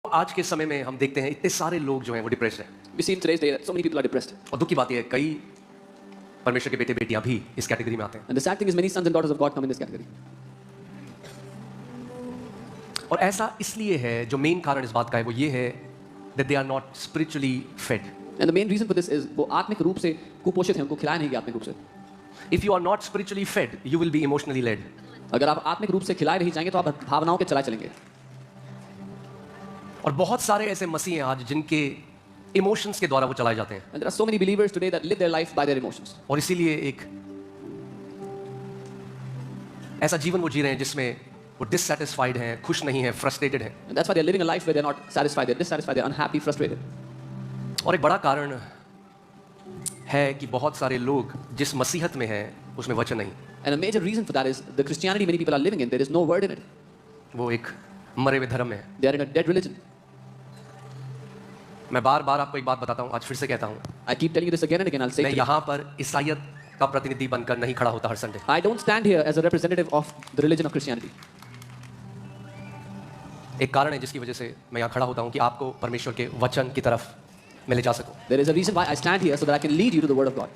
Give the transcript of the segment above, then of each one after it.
आज के समय में हम देखते हैं इतने सारे लोग जो हैं वो डिप्रेस्ड हैं। We see in today's day that so many people are depressed. और दुख की बात यह है कई परमेश्वर के बेटे बेटियां भी इस कैटेगरी में आते हैं। And the sad thing is many sons and daughters of God come in this category. और ऐसा इसलिए है, जो मेन कारण इस बात का है वो ये है that they are not spiritually fed. And the main reason for this is वो आत्मिक रूप से कुपोषित हैं, उनको खिलाया नहीं गया आत्मिक रूप से. If you are not spiritually fed, you will be emotionally led. अगर आप आत्मिक रूप से खिलाए नहीं जाएंगे तो आप भावनाओं के चलाए चलेंगे. और बहुत सारे ऐसे मसीह हैं आज जिनके इमोशंस के द्वारा वो चलाए जाते हैं। And there are so many believers today that live their life by their emotions. और इसीलिए एक ऐसा जीवन वो जी रहे हैं जिसमें वो डिससैटिस्फाइड हैं, खुश नहीं हैं, फ्रस्ट्रेटेड हैं। And that's why they're living a life where they're not satisfied, they're dissatisfied, they're unhappy, frustrated. और एक बड़ा कारण है कि बहुत सारे लोग जिस मसीहत में हैं उसमें वचन नहीं। And a major reason for that is the Christianity many people are living in, there is no word in it. वो एक मरे हुए धर्म में है। They are in a dead religion. मैं बार-बार आपको एक बात बताता हूँ, आज फिर से कहता हूँ। I keep telling you this again and again. I'll say मैं it. यहाँ पर ईसाईयत का प्रतिनिधि बनकर नहीं खड़ा होता हर Sunday. I don't stand here as a representative of the religion of Christianity. एक कारण है जिसकी वजह से मैं यहाँ खड़ा होता हूँ कि आपको परमेश्वर के वचन की तरफ मैं ले जा सकूँ। There is a reason why I stand here so that I can lead you to the word of God.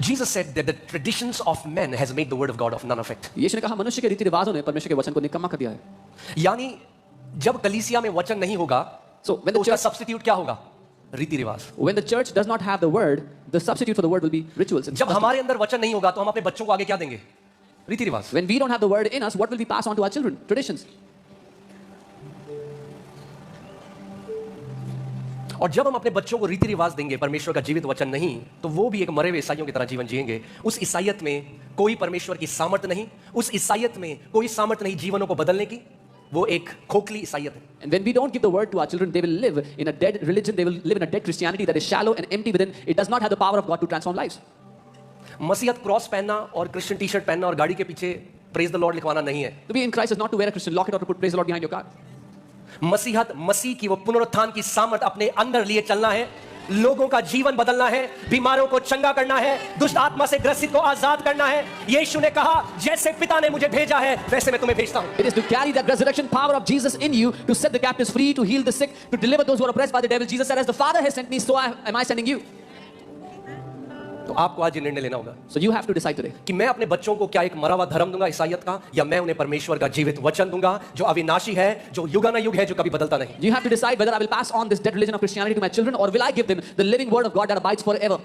Jesus said that the traditions of men has made the word of God of none effect. यीशु ने कहा मनुष्य के रीति रिवाजों ने परमेश्वर के वचन को निकम्मा कर दिया है. यानी जब कलीसिया में वचन नहीं होगा So when तो the उसका church सब्स्टिट्यूट क्या होगा? रीति रिवाज। when the church does not have the word, the substitute for the word will be rituals. and जब customs. हमारे अंदर वचन नहीं होगा तो हम अपने बच्चों को आगे क्या देंगे? रीति रिवाज। When we don't have the word in us, what will we pass on to our children? Traditions. और जब हम अपने बच्चों को रीति रिवाज देंगे, परमेश्वर का जीवित वचन नहीं, तो वो भी एक मरे हुए ईसाइयों की तरह जीवन जिएंगे। उस ईसाइयत में कोई परमेश्वर की सामर्थ नहीं, उस ईसाइयत में कोई सामर्थ नहीं जीवनों को बदलने की। वो एक खोखली ईसाइयत है। And when we don't give the word to our children, they will live in a dead religion, they will live in a dead Christianity that is shallow and empty within. It does not have the power of God to transform lives. मसीहत cross पहनना और Christian T shirt पहनना और गाड़ी के पीछे praise the Lord लिखवाना नहीं है। To be in Christ is not to wear a Christian locket or to put praise the Lord behind your car. मसीहत मसीह की वो पुनरुत्थान की सामर्थ अपने अंदर लिए चलना है, लोगों का जीवन बदलना है, बीमारों को चंगा करना है, दुष्ट आत्मा से ग्रसित को आजाद करना है। यीशु ने कहा जैसे पिता ने मुझे भेजा है वैसे मैं तुम्हें भेजता हूं। It is to carry that resurrection power of Jesus in you, to set the captives free, to heal the sick, to deliver those who are oppressed by the devil. Jesus said, as the Father has sent me, so am I sending you. तो आपको आज ये निर्णय लेना होगा So you have to decide today. कि मैं अपने बच्चों को क्या एक मरा हुआ धर्म दूंगा ईसाइयत का, या मैं उन्हें परमेश्वर का जीवित वचन दूंगा जो अविनाशी है, जो युगानुयुग है, जो कभी बदलता नहीं। You have to decide whether I will pass on this dead religion of Christianity to my children, or will I give them the living word of God that abides forever.